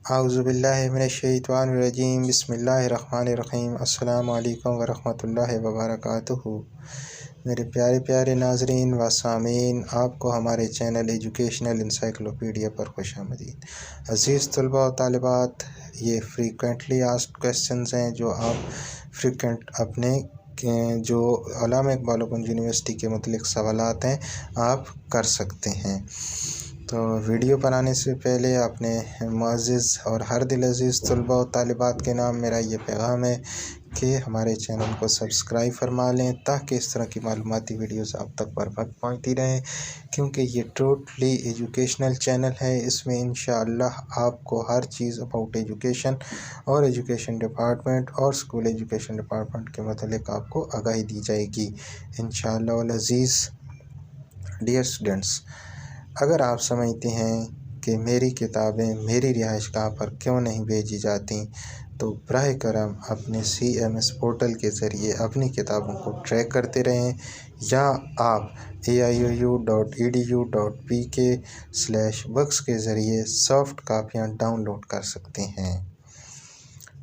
अऊज़ुबिल्लाहिमिनश्शैतानिर्रजीम बिस्मिल्लाहिर्रहमानिर्रहीम। अस्सलाम वालेकुम वरहमतुल्लाहि वबरकातुहू। मेरे प्यारे प्यारे नाज़रीन व सामीन, आपको हमारे चैनल एजुकेशनल इंसाइक्लोपीडिया पर खुशामदीद। अज़ीज़ तलबा व तालिबात, ये फ्रीक्वेंटली आस्क्ड क्वेश्चंस हैं जो आप फ्रीक्वेंट अपने जो अल्लामा इक़बाल ओपन यूनिवर्सिटी के मुतल्लिक़ सवालात हैं आप कर सकते हैं। तो वीडियो बनाने से पहले अपने मुअज़्ज़िज़ और हर दिल अज़ीज़ तलबा व तालिबात के नाम मेरा ये पैगाम है कि हमारे चैनल को सब्सक्राइब फरमा लें ताकि इस तरह की मालूमाती वीडियोस आप तक बर वक्त पहुँचती रहें, क्योंकि ये टोटली एजुकेशनल चैनल है। इसमें इंशाअल्लाह आपको हर चीज़ अबाउट एजुकेशन और एजुकेशन डिपार्टमेंट और स्कूल एजुकेशन डिपार्टमेंट के मतलब आपको आगाही दी जाएगी इंशाअल्लाह वल अज़ीज़। डियर स्टूडेंट्स, अगर आप समझते हैं कि मेरी किताबें मेरी रिहाइश गाह पर क्यों नहीं भेजी जाती, तो बराह करम अपने CMS पोर्टल के ज़रिए अपनी किताबों को ट्रैक करते रहें, या आप aiou.edu.pk/books के ज़रिए सॉफ़्ट कापियाँ डाउनलोड कर सकते हैं।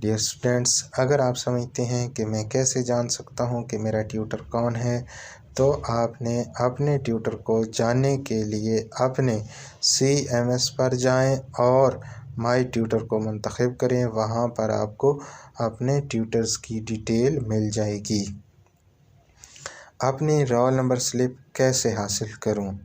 डियर स्टूडेंट्स, अगर आप समझते हैं कि मैं कैसे जान सकता हूं कि मेरा ट्यूटर कौन है, तो आपने अपने ट्यूटर को जानने के लिए अपने CMS पर जाएं और माई ट्यूटर को मुंतखब करें। वहां पर आपको अपने ट्यूटर्स की डिटेल मिल जाएगी। अपनी रोल नंबर स्लिप कैसे हासिल करूं?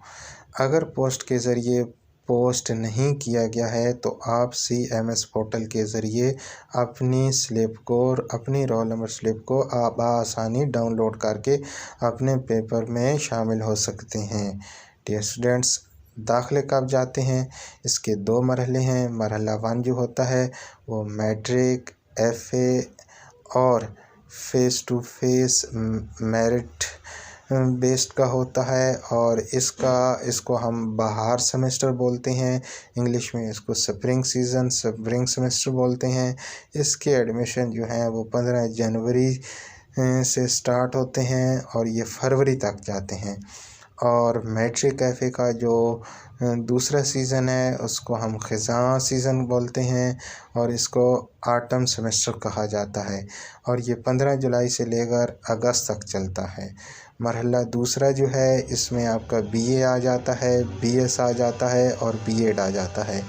अगर पोस्ट के ज़रिए पोस्ट नहीं किया गया है तो आप CMS पोर्टल के ज़रिए अपनी स्लिप को अपनी रोल नंबर स्लिप को आप आसानी डाउनलोड करके अपने पेपर में शामिल हो सकते हैं। डियर स्टूडेंट्स, दाखिले कब जाते हैं? इसके दो मरहले हैं। मरहला 1 जो होता है वो मैट्रिक, FA और face to face merit based का होता है, और इसको हम बाहर सेमेस्टर बोलते हैं। इंग्लिश में इसको स्प्रिंग सेमेस्टर बोलते हैं। इसके एडमिशन जो हैं वो 15 जनवरी से स्टार्ट होते हैं और ये फरवरी तक जाते हैं। और मैट्रिक FA का जो दूसरा सीज़न है उसको हम ख़ज़ां सीज़न बोलते हैं और इसको ऑटम सेमेस्टर कहा जाता है, और ये 15 जुलाई से लेकर अगस्त तक चलता है। मरहला दूसरा जो है इसमें आपका BA आ जाता है, BS आ जाता है और B.Ed आ जाता है।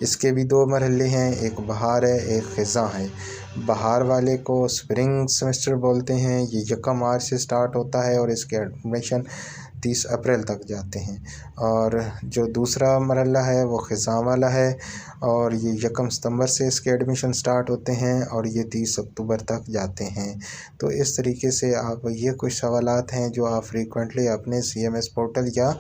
इसके भी दो मरहले हैं, एक बहार है, एक ख़ज़ां है। बहार वाले को स्प्रिंग सेमेस्टर बोलते हैं। ये 1 मार्च से स्टार्ट होता है और इसके एडमिशन 30 अप्रैल तक जाते हैं। और जो दूसरा मरहला है वो ख़ज़ां वाला है, और ये 1 सितंबर से इसके एडमिशन स्टार्ट होते हैं और ये 30 अक्टूबर तक जाते हैं। तो इस तरीके से आप ये कुछ सवालात हैं जो आप फ्रीक्वेंटली अपने CMS पोर्टल या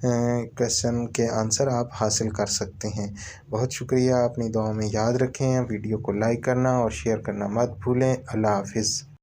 क्वेश्चन के आंसर आप हासिल कर सकते हैं। बहुत शुक्रिया। अपनी दुआ में याद रखें। वीडियो को लाइक करना और शेयर करना मत भूलें। अल्लाह हाफ़िज़।